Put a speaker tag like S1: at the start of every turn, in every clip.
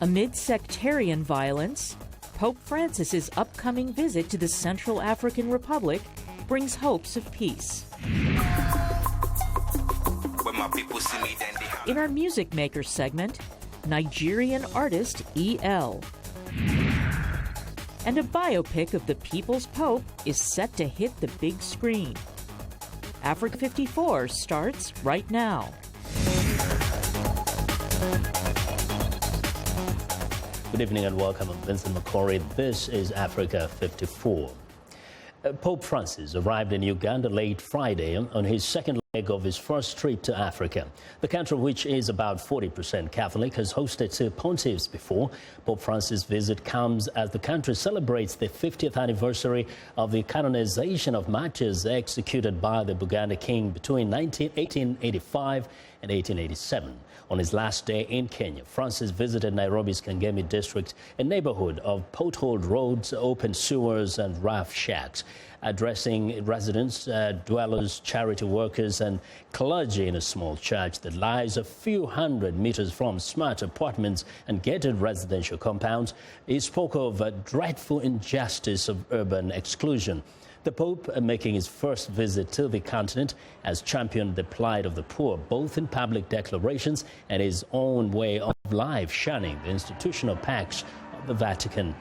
S1: Amid sectarian violence, Pope Francis's upcoming visit to the Central African Republic brings hopes of peace. In our Music Maker segment, Nigerian artist E.L. And a biopic of the People's Pope is set to hit the big screen. Africa 54 starts right now.
S2: Good evening and welcome. I'm Vincent Makori. This is Africa 54. Pope Francis arrived in Uganda late Friday on his second leg of his first trip to Africa. The country, which is about 40% Catholic, has hosted two pontiffs before. Pope Francis' visit comes as the country celebrates the 50th anniversary of the canonization of martyrs executed by the Buganda king between 1885 and 1887. On his last day in Kenya, Francis visited Nairobi's Kangemi district, a neighborhood of potholed roads, open sewers and rough shacks. Addressing residents, dwellers, charity workers and clergy in a small church that lies a few hundred meters from smart apartments and gated residential compounds, he spoke of a dreadful injustice of urban exclusion. The Pope, making his first visit to the continent, has championed the plight of the poor, both in public declarations and his own way of life, shunning the institutional pacts of the Vatican.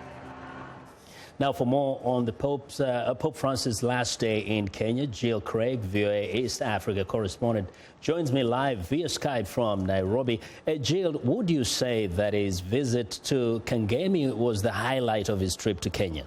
S2: Now, for more on the Pope Francis' last day in Kenya, Jill Craig, VOA East Africa correspondent, joins me live via Skype from Nairobi. Jill, would you say that his visit to Kangemi was the highlight of his trip to Kenya?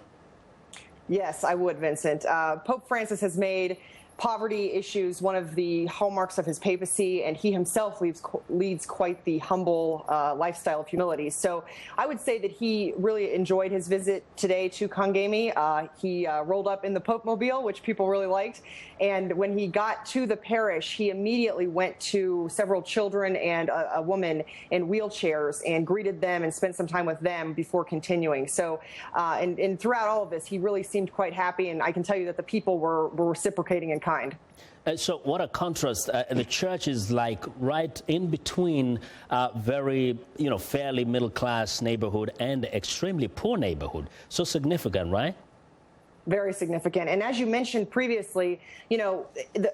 S3: Yes, I would, Vincent. Pope Francis has made poverty issues one of the hallmarks of his papacy, and he himself leads quite the humble lifestyle of humility. So I would say that he really enjoyed his visit today to Kangemi. He rolled up in the Pope Mobile, which people really liked. And when he got to the parish, he immediately went to several children and a woman in wheelchairs and greeted them and spent some time with them before continuing. So and throughout all of this, he really seemed quite happy. And I can tell you that the people were reciprocating in kind.
S2: So what a contrast. The church is like right in between very, fairly middle-class neighborhood and extremely poor neighborhood. So significant, right?
S3: Very significant. And as you mentioned previously,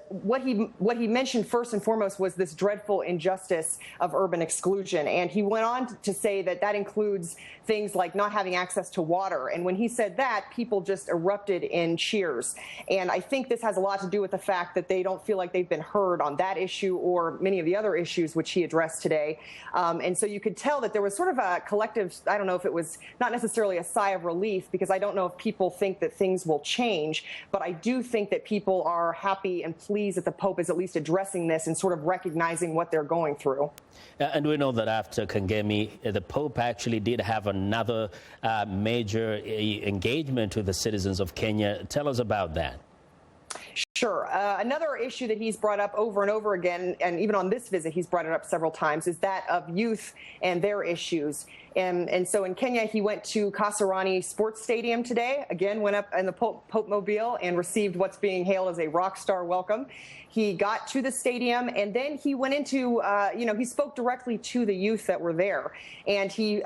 S3: what he mentioned first and foremost was this dreadful injustice of urban exclusion. And he went on to say that that includes things like not having access to water. And when he said that, people just erupted in cheers. And I think this has a lot to do with the fact that they don't feel like they've been heard on that issue or many of the other issues which he addressed today. And so you could tell that there was sort of a collective, I don't know if it was not necessarily a sigh of relief, because I don't know if people think that things will change, but I do think that people are happy and pleased that the Pope is at least addressing this and sort of recognizing what they're going through.
S2: And we know that after Kangemi, the Pope actually did have another major engagement with the citizens of Kenya. Tell us about that.
S3: Sure. Another issue that he's brought up over and over again, and even on this visit he's brought it up several times, is that of youth and their issues. And so in Kenya, he went to Kasarani Sports Stadium today, again went up in the Pope Mobile and received what's being hailed as a rock star welcome. He got to the stadium and then he went into, he spoke directly to the youth that were there. And he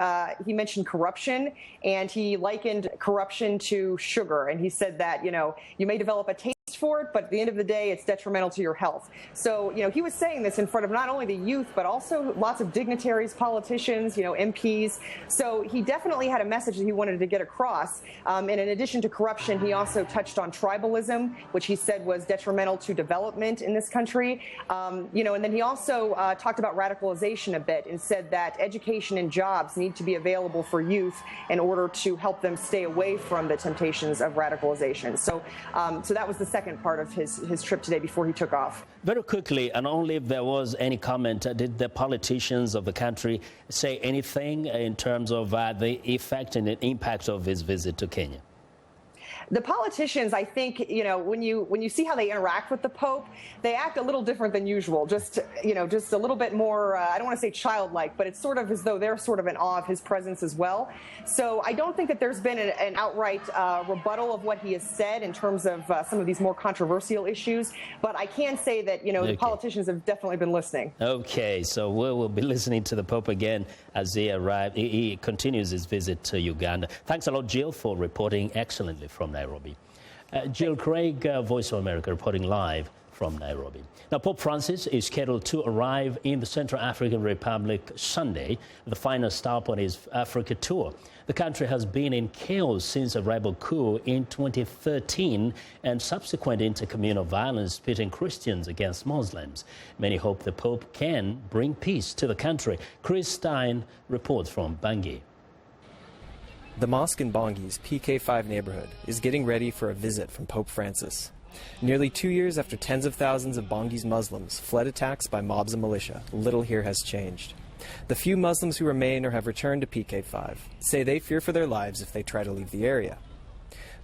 S3: mentioned corruption, and he likened corruption to sugar. And he said that, you may develop a taste for it, but at the end of the day, it's detrimental to your health. So, he was saying this in front of not only the youth, but also lots of dignitaries, politicians, MPs. So he definitely had a message that he wanted to get across. And in addition to corruption, he also touched on tribalism, which he said was detrimental to development in this country. And then he also talked about radicalization a bit and said that education and jobs need to be available for youth in order to help them stay away from the temptations of radicalization. So that was the second part of his trip today before he took off.
S2: Very quickly, and only if there was any comment, did the politicians of the country say anything in terms of the effect and the impact of his visit to Kenya?
S3: The politicians, I think, when you see how they interact with the Pope, they act a little different than usual. Just a little bit more, I don't want to say childlike, but it's sort of as though they're sort of in awe of his presence as well. So I don't think that there's been an outright rebuttal of what he has said in terms of some of these more controversial issues. But I can say that, the politicians have definitely been listening.
S2: Okay, so we'll be listening to the Pope again as he arrives. He continues his visit to Uganda. Thanks a lot, Jill, for reporting excellently from Nairobi. Jill Craig, Voice of America, reporting live from Nairobi. Now, Pope Francis is scheduled to arrive in the Central African Republic Sunday, the final stop on his Africa tour. The country has been in chaos since a rebel coup in 2013 and subsequent intercommunal violence pitting Christians against Muslims. Many hope the Pope can bring peace to the country. Chris Stein reports from Bangui.
S4: The mosque in Bangi's PK5 neighborhood is getting ready for a visit from Pope Francis. Nearly 2 years after tens of thousands of Bangi's Muslims fled attacks by mobs and militia, little here has changed. The few Muslims who remain or have returned to PK5 say they fear for their lives if they try to leave the area.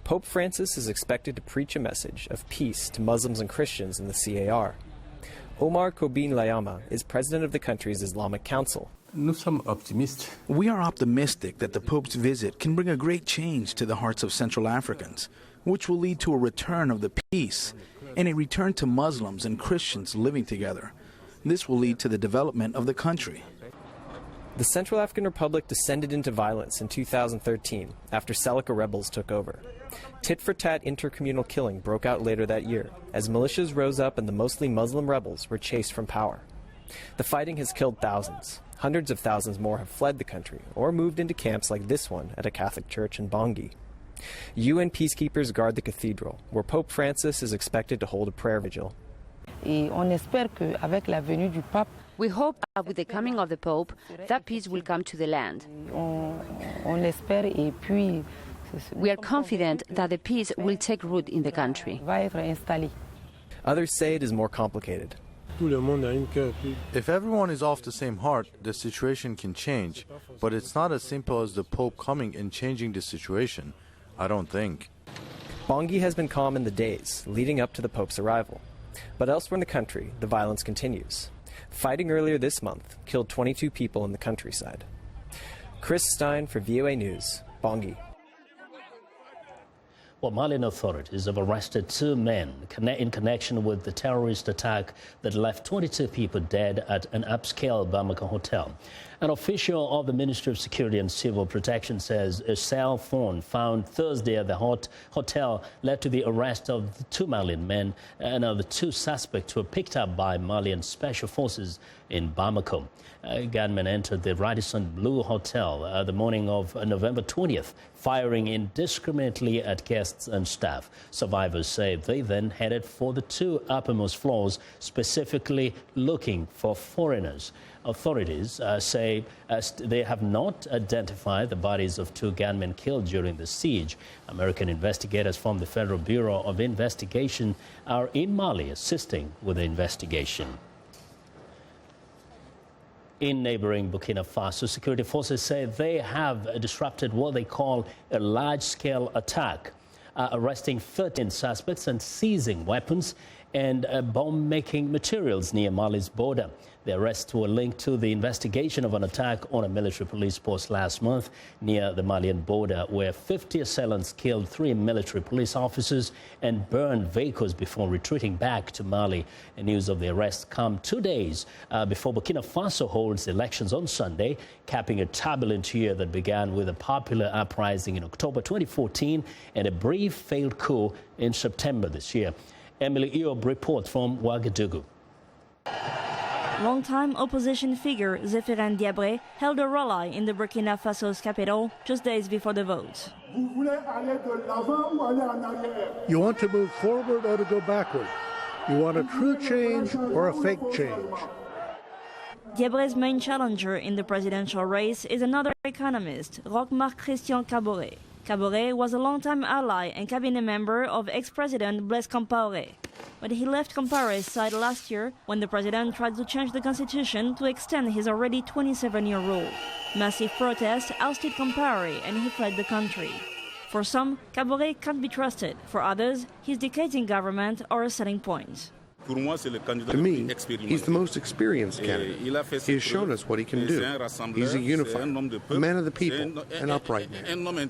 S4: Pope Francis is expected to preach a message of peace to Muslims and Christians in the CAR. Omar Kobin Layama is president of the country's Islamic Council.
S5: We are optimistic that the Pope's visit can bring a great change to the hearts of Central Africans, which will lead to a return of the peace and a return to Muslims and Christians living together. This will lead to the development of the country.
S4: The Central African Republic descended into violence in 2013 after Seleka rebels took over. Tit-for-tat intercommunal killing broke out later that year as militias rose up and the mostly Muslim rebels were chased from power. The fighting has killed thousands. Hundreds of thousands more have fled the country or moved into camps like this one at a Catholic church in Bangui. UN peacekeepers guard the cathedral, where Pope Francis is expected to hold a prayer vigil.
S6: We hope that with the coming of the Pope, that peace will come to the land. We are confident that the peace will take root in the country.
S4: Others say it is more complicated.
S7: If everyone is off the same heart, the situation can change. But it's not as simple as the Pope coming and changing the situation, I don't think.
S4: Bangui has been calm in the days leading up to the Pope's arrival. But elsewhere in the country, the violence continues. Fighting earlier this month killed 22 people in the countryside. Chris Stein for VOA News, Bangui.
S2: Well, Malian authorities have arrested 2 men in connection with the terrorist attack that left 22 people dead at an upscale Bamako hotel. An official of the Ministry of Security and Civil Protection says a cell phone found Thursday at the hotel led to the arrest of the 2 Malian men and the 2 suspects who were picked up by Malian special forces in Bamako. Gunmen entered the Radisson Blu Hotel the morning of November 20th, firing indiscriminately at guests and staff. Survivors say they then headed for the 2 uppermost floors, specifically looking for foreigners. Authorities say they have not identified the bodies of 2 gunmen killed during the siege. American investigators from the Federal Bureau of Investigation are in Mali assisting with the investigation. In neighboring Burkina Faso, security forces say they have disrupted what they call a large-scale attack, arresting 13 suspects and seizing weapons and bomb-making materials near Mali's border. The arrests were linked to the investigation of an attack on a military police post last month near the Malian border, where 50 assailants killed 3 military police officers and burned vehicles before retreating back to Mali. And news of the arrest come 2 days before Burkina Faso holds elections on Sunday, capping a turbulent year that began with a popular uprising in October 2014 and a brief failed coup in September this year. Emily Eob reports from Ouagadougou.
S8: Longtime opposition figure Zéphirin Diabré held a rally in the Burkina Faso's capital just days before the vote.
S9: You want to move forward or to go backward? You want a true change or a fake change?
S8: Diabré's main challenger in the presidential race is another economist, Roch-Marc Christian Kaboré. Kaboré was a longtime ally and cabinet member of ex-president Blaise Compaoré. But he left Compaoré's side last year when the president tried to change the constitution to extend his already 27-year rule. Massive protests ousted Compaoré and he fled the country. For some, Kabore can't be trusted. For others, his decades in government are a selling point.
S10: To me, he's the most experienced candidate. He has shown us what he can do. He's a unifier, a man of the people, an upright man.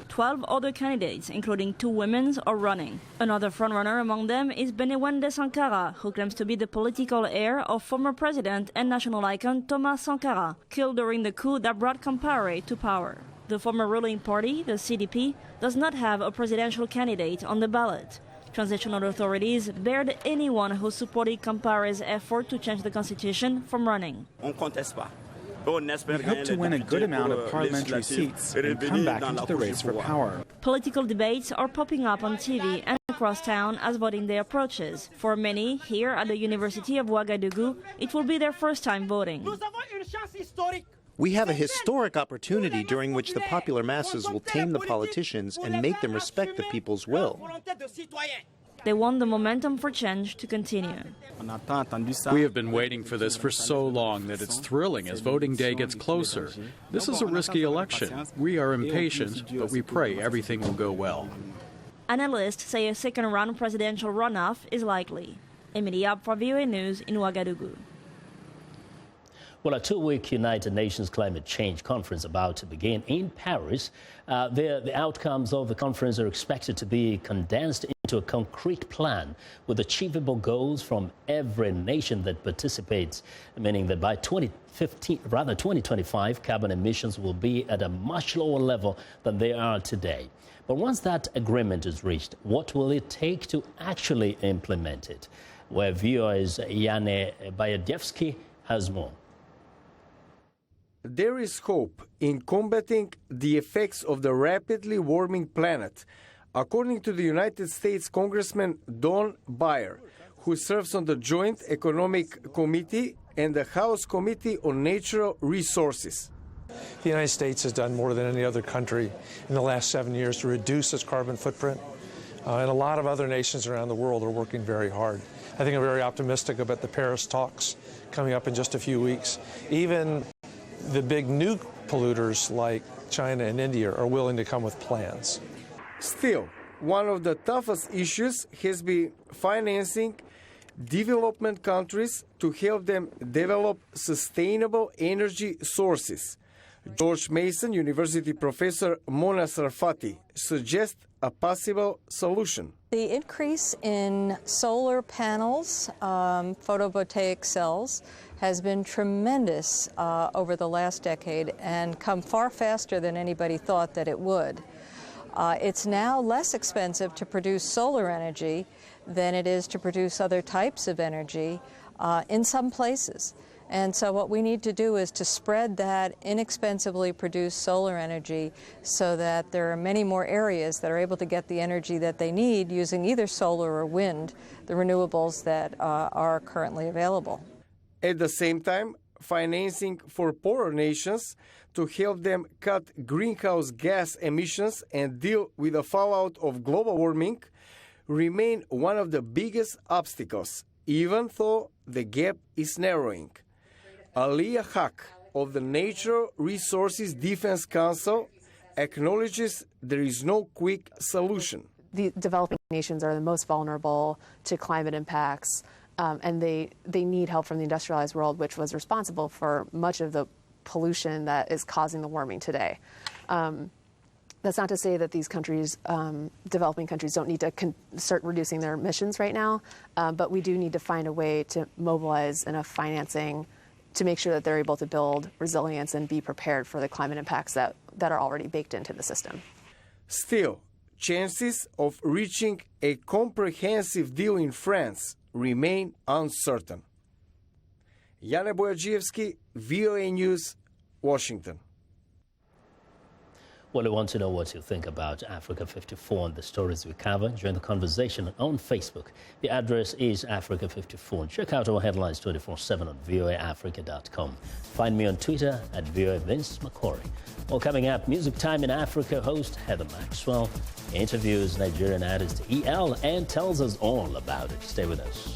S8: 12 other candidates, including 2 women, are running. Another frontrunner among them is Benewende Sankara, who claims to be the political heir of former president and national icon Thomas Sankara, killed during the coup that brought Compaoré to power. The former ruling party, the CDP, does not have a presidential candidate on the ballot. Transitional authorities barred anyone who supported Compaoré's effort to change the constitution from running.
S11: We hope to win a good amount of parliamentary seats and come back into the race for power.
S8: Political debates are popping up on TV and across town as voting day approaches. For many, here at the University of Ouagadougou, it will be their first time voting.
S12: We have a historic opportunity during which the popular masses will tame the politicians and make them respect the people's will.
S8: They want the momentum for change to continue.
S13: We have been waiting for this for so long that it's thrilling as voting day gets closer. This is a risky election. We are impatient, but we pray everything will go well.
S8: Analysts say a second-round presidential runoff is likely. Emilie Yap for VOA News in Ouagadougou.
S2: Well, a 2-week United Nations Climate Change Conference about to begin in Paris. The outcomes of the conference are expected to be condensed into a concrete plan with achievable goals from every nation that participates, meaning that by 2025, carbon emissions will be at a much lower level than they are today. But once that agreement is reached, what will it take to actually implement it? Where viewers Yane Bayadievsky has more.
S14: There is hope in combating the effects of the rapidly warming planet, according to the United States Congressman Don Beyer, who serves on the Joint Economic Committee and the House Committee on Natural Resources.
S15: The United States has done more than any other country in the last 7 years to reduce its carbon footprint, and a lot of other nations around the world are working very hard. I think I'm very optimistic about the Paris talks coming up in just a few weeks. Even the big new polluters like China and India are willing to come with plans.
S14: Still, one of the toughest issues has been financing development countries to help them develop sustainable energy sources. George Mason University professor Mona Sarfati suggests a possible solution.
S16: The increase in solar panels, photovoltaic cells, has been tremendous over the last decade and come far faster than anybody thought that it would. It's now less expensive to produce solar energy than it is to produce other types of energy in some places. And so what we need to do is to spread that inexpensively produced solar energy so that there are many more areas that are able to get the energy that they need using either solar or wind, the renewables that are currently available.
S14: At the same time, financing for poorer nations to help them cut greenhouse gas emissions and deal with the fallout of global warming remain one of the biggest obstacles, even though the gap is narrowing. Aliyah Haq of the Natural Resources Defense Council acknowledges there is no quick solution.
S17: The developing nations are the most vulnerable to climate impacts, and they need help from the industrialized world, which was responsible for much of the pollution that is causing the warming today. That's not to say that these countries, developing countries, don't need to start reducing their emissions right now, but we do need to find a way to mobilize enough financing to make sure that they're able to build resilience and be prepared for the climate impacts that are already baked into the system.
S14: Still, chances of reaching a comprehensive deal in France remain uncertain. Yane Boyadziewski, VOA News, Washington.
S2: Well, we want to know what you think about Africa 54 and the stories we cover. Join the conversation on Facebook. The address is Africa 54. Check out our headlines 24/7 on voaafrica.com. Find me on Twitter at VOA Vincent Makori. Well, coming up, Music Time in Africa host Heather Maxwell interviews Nigerian artist EL and tells us all about it. Stay with us.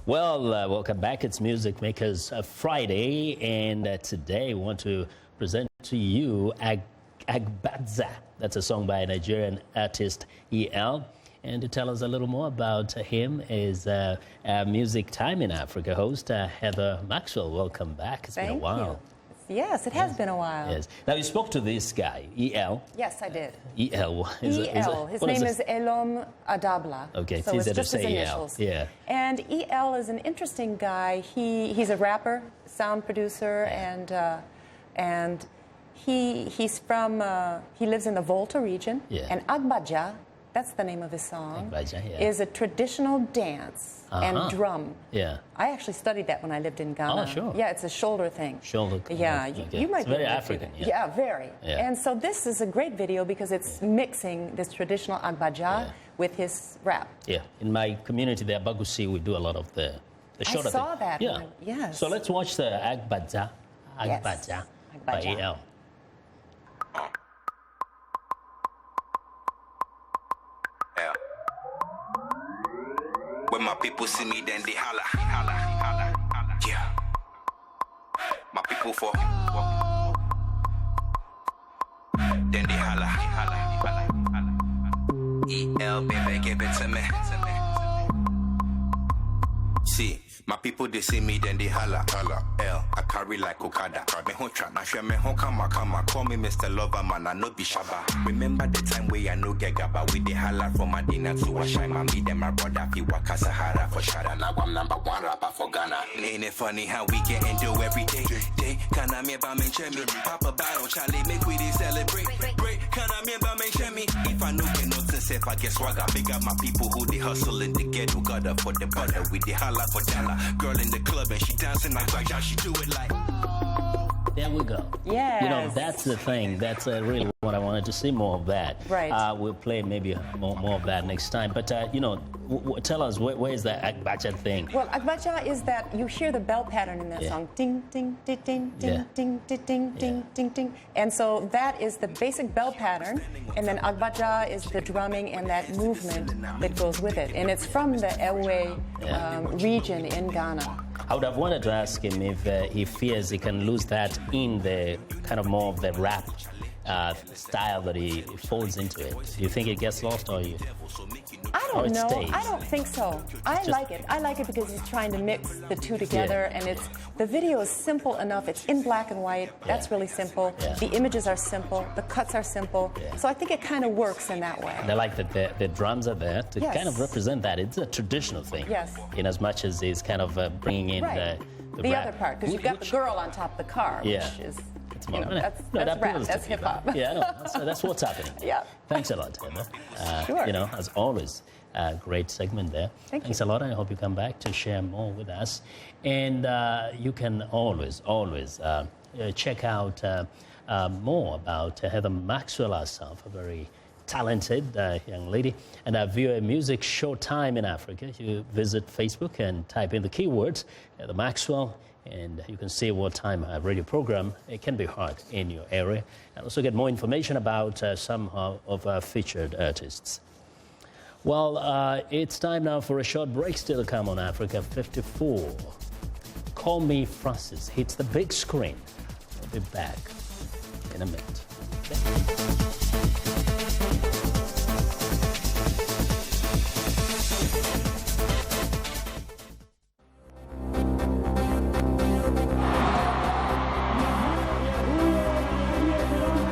S2: Well, welcome back. It's Music Makers Friday, and today we want to present to you Agbadza. That's a song by Nigerian artist EL. And to tell us a little more about him is Music Time in Africa host Heather Maxwell. Welcome back. It's been a while.
S18: Yes, it has been a while.
S2: Yes. Now, you spoke to this guy, EL.
S18: Yes, I did.
S2: EL.
S18: His name is Elom Adabla.
S2: Okay,
S18: so it's just his initials.
S2: Yeah.
S18: And EL is an interesting guy. He's a rapper, sound producer, and he's from he lives in the Volta region.
S2: Yeah.
S18: And Agbaja, that's the name of his song,
S2: Agbaja, yeah.
S18: is a traditional dance and drum.
S2: Yeah.
S18: I actually studied that when I lived in Ghana.
S2: Oh, sure.
S18: Yeah, it's a shoulder thing.
S2: Shoulder.
S18: Yeah,
S2: Okay.
S18: you might
S2: it's
S18: be
S2: very
S18: able to
S2: African.
S18: do that.
S2: Yeah.
S18: Yeah, very.
S2: Yeah.
S18: And so this is a great video because it's mixing this traditional Agbaja with his rap.
S2: Yeah. In my community there, Bagusi, we do a lot of the shoulder thing.
S18: I saw that.
S2: Yeah.
S18: Yes.
S2: So let's watch the Agbaja. Agbaja. By EL.
S19: When my people see me, then they holla, holla, holla, holla. Yeah. My people for. Then they holla, holla, holla, holla. EL, baby, give it to me. See, my people, they see me, then they holla, holla. L, I carry like Okada. Me hon trap, na share me hon kama. Call me Mr. Lover, man, I no be shabba. Remember the time where I no get gaba. We dey holla from Medina to Ashai. My me, them my brother, fi waka Sahara for Shada. Now I'm #1 rapper for Ghana. Ain't it funny how we get and do every day? Can I me ba mention me? Papa battle, Charlie, make we dey celebrate. Break, can I me ba mention me? If I know get notice, if I get swagger, big up my people who they hustle in the ghetto. Got up for the butter, we dey holla for dollar. Girl in the club and she dancing like how she do it like.
S2: There we go.
S18: Yes.
S2: You know, that's the thing. That's really what I wanted to see more of that.
S18: Right.
S2: We'll play maybe more of that next time. But, you know, tell us, where is that Agbaja thing?
S18: Well, Agbaja is that you hear the bell pattern in that song. Ding, ding, ding, ding, ding, ding, ding, ding, ding, ding, ding. And so that is the basic bell pattern. And then Agbaja is the drumming and that movement that goes with it. And it's from the Ewe region in Ghana.
S2: I would have wanted to ask him if he fears he can lose that in the kind of more of the rap style that he folds into it. Do you think it gets lost, or you?
S18: I don't know.
S2: Stays?
S18: I don't think so. I like it. I like it because he's trying to mix the two together, and the video is simple enough. It's in black and white. That's really simple. The images are simple. The cuts are simple. So I think it kind of works in that way.
S2: And I like that the drums are there to kind of represent that. It's a traditional thing.
S18: Yes.
S2: In as much as it's kind of bringing in
S18: the
S2: rap.
S18: other part, because you've got the girl on top of the car, which is. You know, that's rap, that's hip-hop.
S2: Yeah, I know. That's what's happening.
S18: Yeah.
S2: Thanks a lot, Heather.
S18: Sure.
S2: You know, as always, great segment there. Thanks a lot. I hope you come back to share more with us. And you can always check out more about Heather Maxwell herself, a very talented young lady, and view a music showtime in Africa. You visit Facebook and type in the keywords Heather Maxwell, and you can see what time a radio program it can be heard in your area, and also get more information about some of our featured artists. Well, it's time now for a short break. Still to come on Africa 54. Call Me Francis hits the big screen. We'll be back in a minute.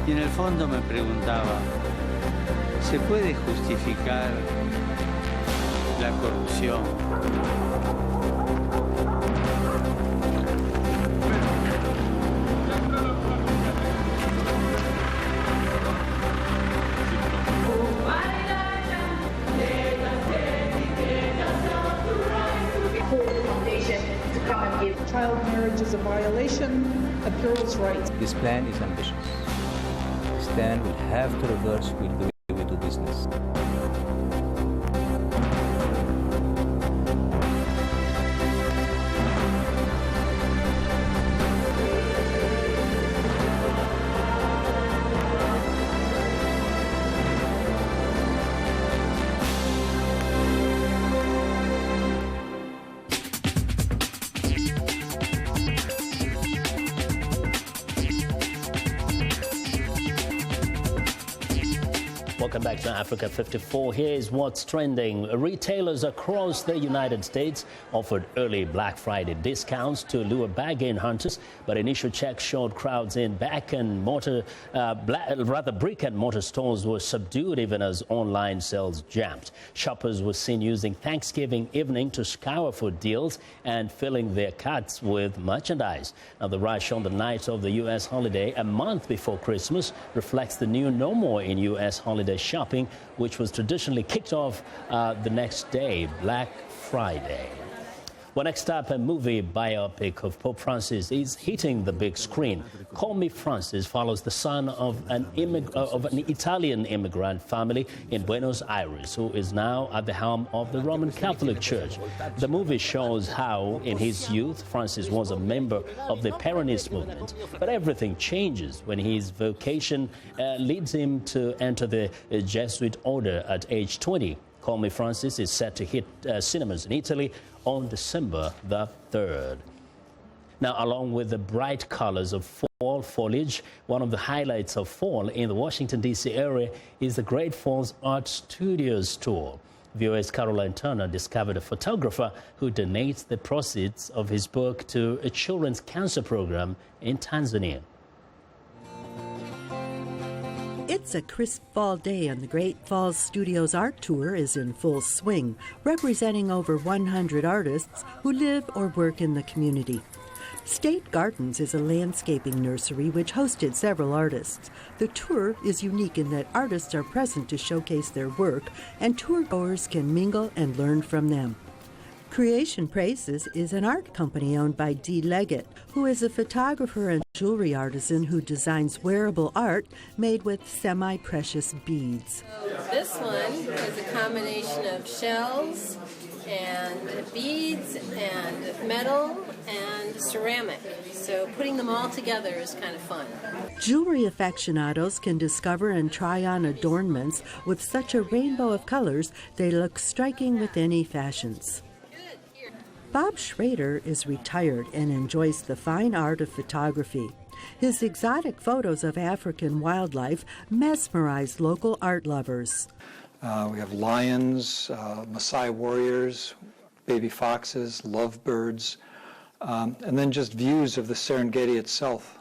S20: Y en el fondo me preguntaba, ¿se puede justificar la corrupción?
S21: girls' rights.
S22: This plan is ambitious. Pakistan will have to reverse with the way we do business.
S2: Welcome back to Africa 54. Here's what's trending. Retailers across the United States offered early Black Friday discounts to lure bargain hunters, but initial checks showed crowds in brick and mortar stores were subdued even as online sales jammed. Shoppers were seen using Thanksgiving evening to scour for deals and filling their carts with merchandise. Now, the rush on the night of the U.S. holiday, a month before Christmas, reflects the new normal in U.S. holiday shopping, which was traditionally kicked off the next day, Black Friday. Well, next up, a movie biopic of Pope Francis is hitting the big screen. Call Me Francis follows the son of an Italian immigrant family in Buenos Aires, who is now at the helm of the Roman Catholic Church. The movie shows how, in his youth, Francis was a member of the Peronist movement, but everything changes when his vocation leads him to enter the Jesuit order at age 20. Call Me Francis is set to hit cinemas in Italy on December the 3rd. Now, along with the bright colors of fall foliage, one of the highlights of fall in the Washington, D.C. area is the Great Falls Art Studios tour. VOA's Caroline Turner discovered a photographer who donates the proceeds of his book to a children's cancer program in Tanzania.
S23: It's a crisp fall day and the Great Falls Studios Art Tour is in full swing, representing over 100 artists who live or work in the community. State Gardens is a landscaping nursery which hosted several artists. The tour is unique in that artists are present to showcase their work and tour-goers can mingle and learn from them. Creation Praises is an art company owned by Dee Leggett, who is a photographer and jewelry artisan who designs wearable art made with semi-precious beads.
S24: This one is a combination of shells and beads and metal and ceramic. So putting them all together is kind of fun.
S23: Jewelry aficionados can discover and try on adornments with such a rainbow of colors they look striking with any fashions. Bob Schrader is retired and enjoys the fine art of photography. His exotic photos of African wildlife mesmerize local art lovers.
S25: We have lions, Maasai warriors, baby foxes, lovebirds, and then just views of the Serengeti itself.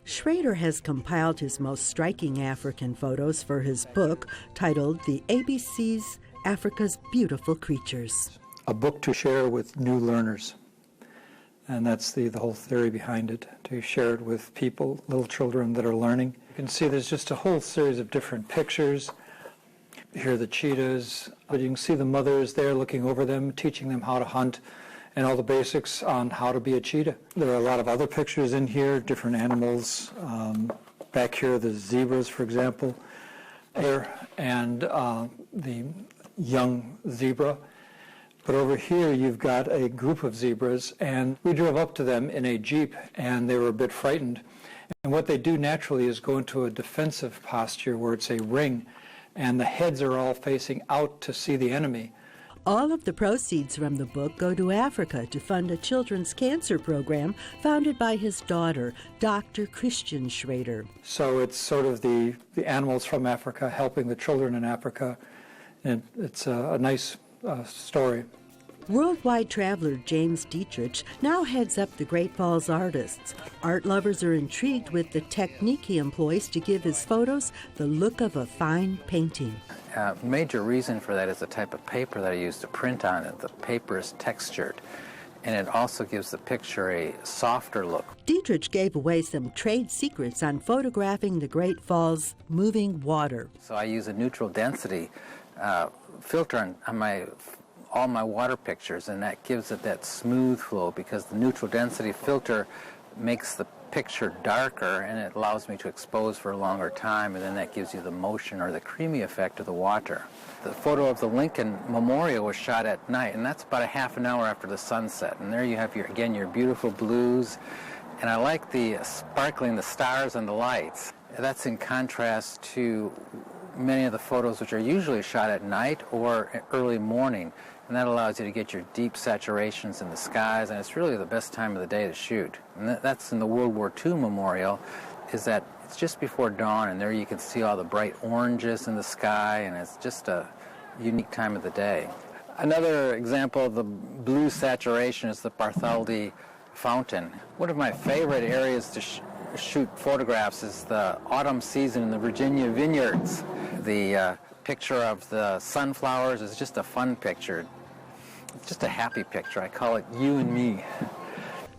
S23: Schrader has compiled his most striking African photos for his book titled The ABC's Africa's Beautiful Creatures.
S25: A book to share with new learners. And that's the whole theory behind it, to share it with people, little children that are learning. You can see there's just a whole series of different pictures. Here are the cheetahs, but you can see the mothers there looking over them, teaching them how to hunt and all the basics on how to be a cheetah. There are a lot of other pictures in here, different animals. Back here, the zebras, for example, and the young zebra. But over here, you've got a group of zebras, and we drove up to them in a Jeep, and they were a bit frightened. And what they do naturally is go into a defensive posture where it's a ring, and the heads are all facing out to see the enemy.
S23: All of the proceeds from the book go to Africa to fund a children's cancer program founded by his daughter, Dr. Christian Schrader.
S25: So it's sort of the animals from Africa helping the children in Africa, and it's a nice story.
S23: Worldwide traveler James Dietrich now heads up the Great Falls Artists. Art lovers are intrigued with the technique he employs to give his photos the look of a fine painting.
S22: Major reason for that is the type of paper that I use to print on it. The paper is textured, and it also gives the picture a softer look.
S23: Dietrich gave away some trade secrets on photographing the Great Falls moving water.
S22: So I use a neutral density filter on all my water pictures, and that gives it that smooth flow because the neutral density filter makes the picture darker, and it allows me to expose for a longer time, and then that gives you the motion or the creamy effect of the water. The photo of the Lincoln Memorial was shot at night, and that's about a half an hour after the sunset. And there you have, your beautiful blues. And I like the sparkling, the stars and the lights. That's in contrast to many of the photos which are usually shot at night or early morning. And that allows you to get your deep saturations in the skies, and it's really the best time of the day to shoot. And that's in the World War II Memorial, is that it's just before dawn, and there you can see all the bright oranges in the sky, and it's just a unique time of the day. Another example of the blue saturation is the Bartholdi Fountain. One of my favorite areas to shoot photographs is the autumn season in the Virginia vineyards. The picture of the sunflowers is just a fun picture. It's just a happy picture. I call it you and me.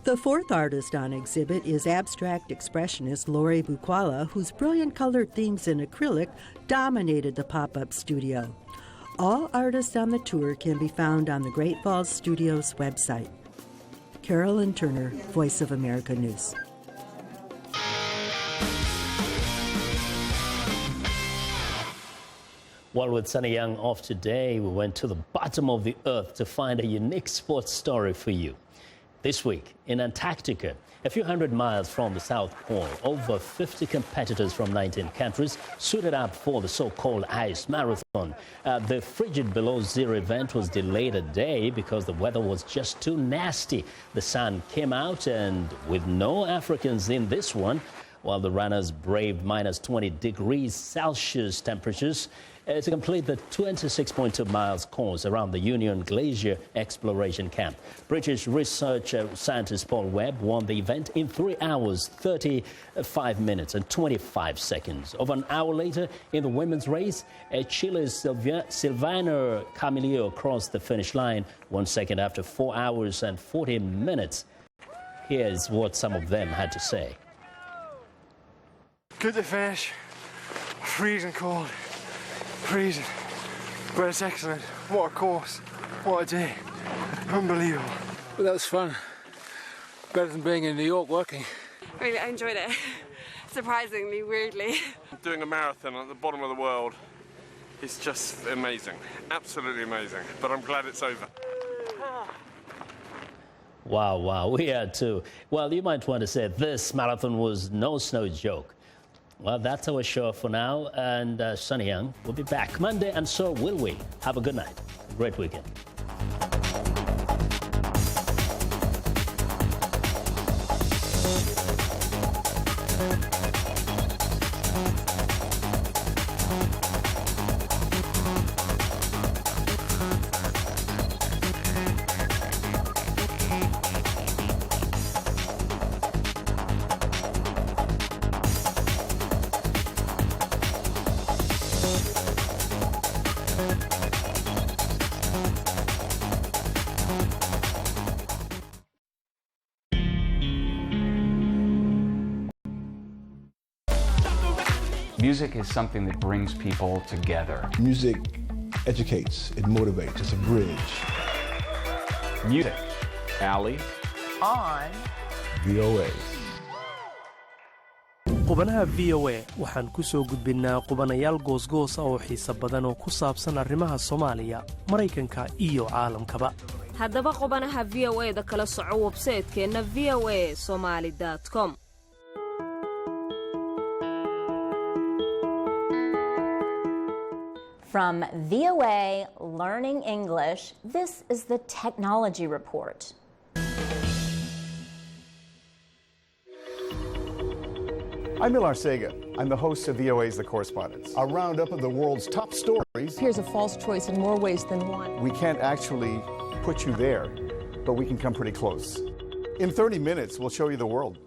S23: The fourth artist on exhibit is abstract expressionist Lori Bukwala, whose brilliant colored themes in acrylic dominated the pop-up studio. All artists on the tour can be found on the Great Falls Studios website. Carolyn Turner, Voice of America News.
S2: Well, with Sunny Young off today, we went to the bottom of the earth to find a unique sports story for you. This week, in Antarctica, a few hundred miles from the South Pole, over 50 competitors from 19 countries suited up for the so-called ice marathon. The frigid below-zero event was delayed a day because the weather was just too nasty. The sun came out, and with no Africans in this one, while the runners braved minus 20 degrees Celsius temperatures to complete the 26.2 miles course around the Union Glacier Exploration Camp. British research scientist Paul Webb won the event in 3 hours, 35 minutes and 25 seconds. Over an hour later, in the women's race, Chile's Silvana Camillo crossed the finish line 1 second after 4 hours and 40 minutes. Here's what some of them had to say.
S1: Good to finish. Freezing cold. Freezing. But it's excellent. What a course. What a day. Unbelievable.
S3: Well, that was fun. Better than being in New York working.
S5: Really, I enjoyed it. Surprisingly, weirdly.
S6: Doing a marathon at the bottom of the world is just amazing. Absolutely amazing. But I'm glad it's over.
S2: Wow, we are too. Well, you might want to say this marathon was no snow joke. Well, that's our show for now, and Sunny Young will be back Monday, and so will we. Have a good night. Great weekend.
S21: Music is something that brings people together.
S26: Music educates, it motivates, it's a bridge.
S21: Music. Allie.
S27: On
S26: VOA.
S28: qubanaha VOA waxaan ku soo gudbinnaa qubanayaal goosgoos oo xiiso badan oo ku saabsan arrimaha Soomaaliya, Maraykanka iyo caalamkaba.
S29: haddaba qubanaha VOA-da kala soco website-keena voasomali.com.
S30: From VOA Learning English, this is the Technology Report.
S31: I'm Milar Sega. I'm the host of VOA's The Correspondents.
S26: A roundup of the world's top stories.
S32: Here's a false choice in more ways than one.
S31: We can't actually put you there, but we can come pretty close. In 30 minutes, we'll show you the world.